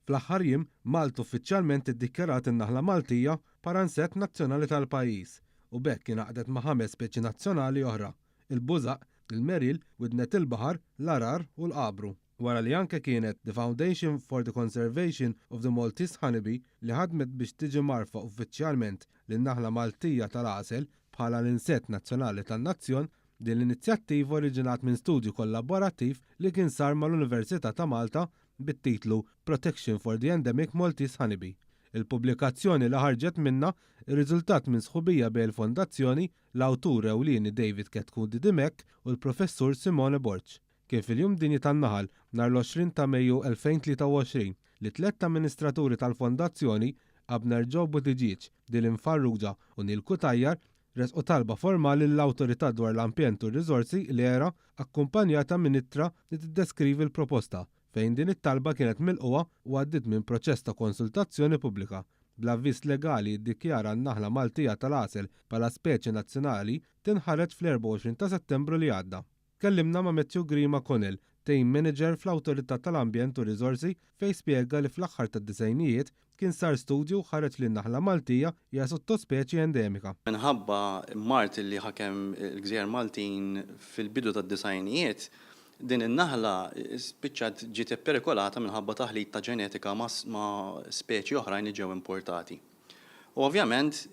Fl-aħħar jiem Malta uffiċjalment iddikjarat in-naħla Maltija bħala insett nazzjonali tal-pajjiż u bekk ingħaqdet ma' 5 speċi nazzjonali oħra: il-bużaq, il-meril, widnet il-baħar, l-arar u l-qabru. Wara li anke kienet The Foundation for the Conservation of the Maltese Honeybee li ħadmet biex tiġi marfa uffiċjalment lin-naħla Maltija tal-għasel bħala l-insett nazzjonali tan-nazzjon, din l-inizjattiva oriġinat minn studju kollaborattiv li kien sar mal-Università ta' Malta bit-titlu Protection for the Endemic Maltese Honeybee. Il-pubblikazzjoni li ħarġet minna ir-riżultat minn sħubija bejn il-fondazzjoni, l-awtur ewlieni David Ketkudi Dimek u l-professur Simone Borch. Kien fil-jum dinji tan-naħal nhar l-20 ta' Mejju 2023 li 3 amministraturi tal-fondazzjoni Abner Joe Buttigieg, Dylan Farrugia u Neil Kutajjar resqu talba formali l-Awtorità dwar l-Ambjent u r-Riżorsi l-ERA akkumpanjata minn ittra li tiddeskrivi l-proposta fejn din it-talba kienet milquha u għaddiet minn proċess ta' konsultazzjoni pubblika. Bl-avviż legali ddikjara n-naħla Maltija tal-għasel bħala speċi nazzjonali tinħareġ fl-24 ta' Settembru li għadda. Kellimna ma' Matthew Grima Connell, team manager fl-Awtorità tal-Ambjent u r-Riżorsi, fejn spjega li fl-aħħar tad-disajnijiet kien sar studju ħareġ li n-naħla Maltija hija sottospeċi endemika. Minħabba mart li ħakem il-Gżejjer Maltin fil-bidu tad-disajnijiet, din in-naħla spiċċat ġiet perikolata minħabba taħlit ta' ġenetika ma' speċi oħrajn li ġew importati. U ovvjament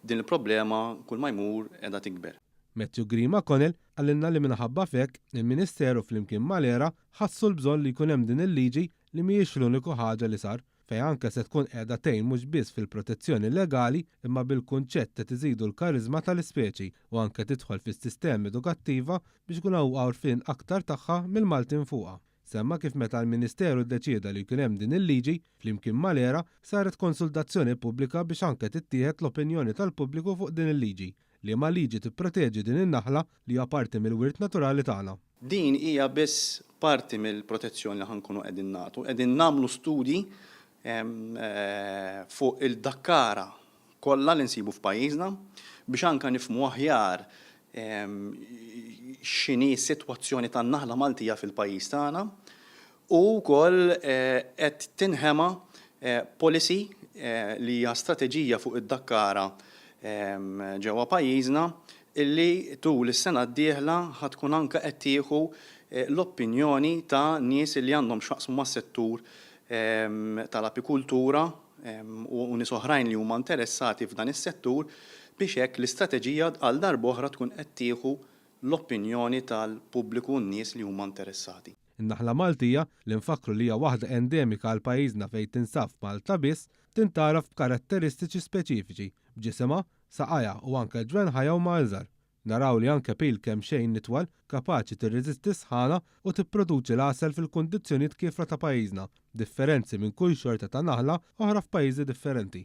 din il-problema kull ma jmur qiegħda tikber. Matthew Grima Connell għallinna li minħabba fek il-Ministeru flimkien mal-ERA ħassu l-bżonn li jkun hemm din il-liġi li mhijiex l-uniku ħaġa li sar fejn anke se tkun qiegħda tgħin mhux biss fil-protezzjoni legali imma bil-kunċett ta' tiżidu l-kariżma tal-ispeċi u anke tidħol fis-sistema edukattiva biex kun hawn għarfien aktar tagħha mill-Maltin fuqha. Semma kif meta l-Ministeru ddeċieda li jkun hemm din il-liġi flimkien mal-ERA saret konsultazzjoni pubblika biex anke tittieħed l-opinjoni tal-pubbliku fuq din il-liġi li ma liġi tipproteġi din in-naħla li hija parti mill-wirt naturali tagħna. Din hija biss parti mill-protezzjoni li ħankunu qegħdin nagħtu. Qegħdin nagħmlu studji fuq il-dakkara kollha li nsibu f'pajjiżna biex anke nifhmu aħjar x'inhi s-sitwazzjoni tan-naħla Maltija fil-pajjiż tagħna u wkoll qed tinħema policy li hija strateġija fuq id-dakkara ġewwa pajjiżna illi tul is-sena d-dieħla ħad tkun anke qed tieħu l-opinjoni ta' nies li għandhom x'jaqsmu mas-settur tal-apikultura u nies oħrajn li huma interessati f'dan is-settur biex hekk l-istrateġija għal darb'oħra tkun qed tieħu l-opinjoni tal-pubbliku n-nies li huma interessati. In-naħla Maltija li nfakru li hija waħda endemika għal pajjiżna fejn tinsab f'Malta biss tintaraf b'karatteristiċi speċifiċi b'ġisimha, saqajja u anke ġwen ħajja u maħżar. Naraw li anke pil kemm xejn nitwal kapaċi tirreżisti sħana u tipproduċi l-għasel fil-kundizzjonijiet kifra ta' pajjiżna, differenzi minn kull xorta ta' naħla oħra f'pajjiżi differenti.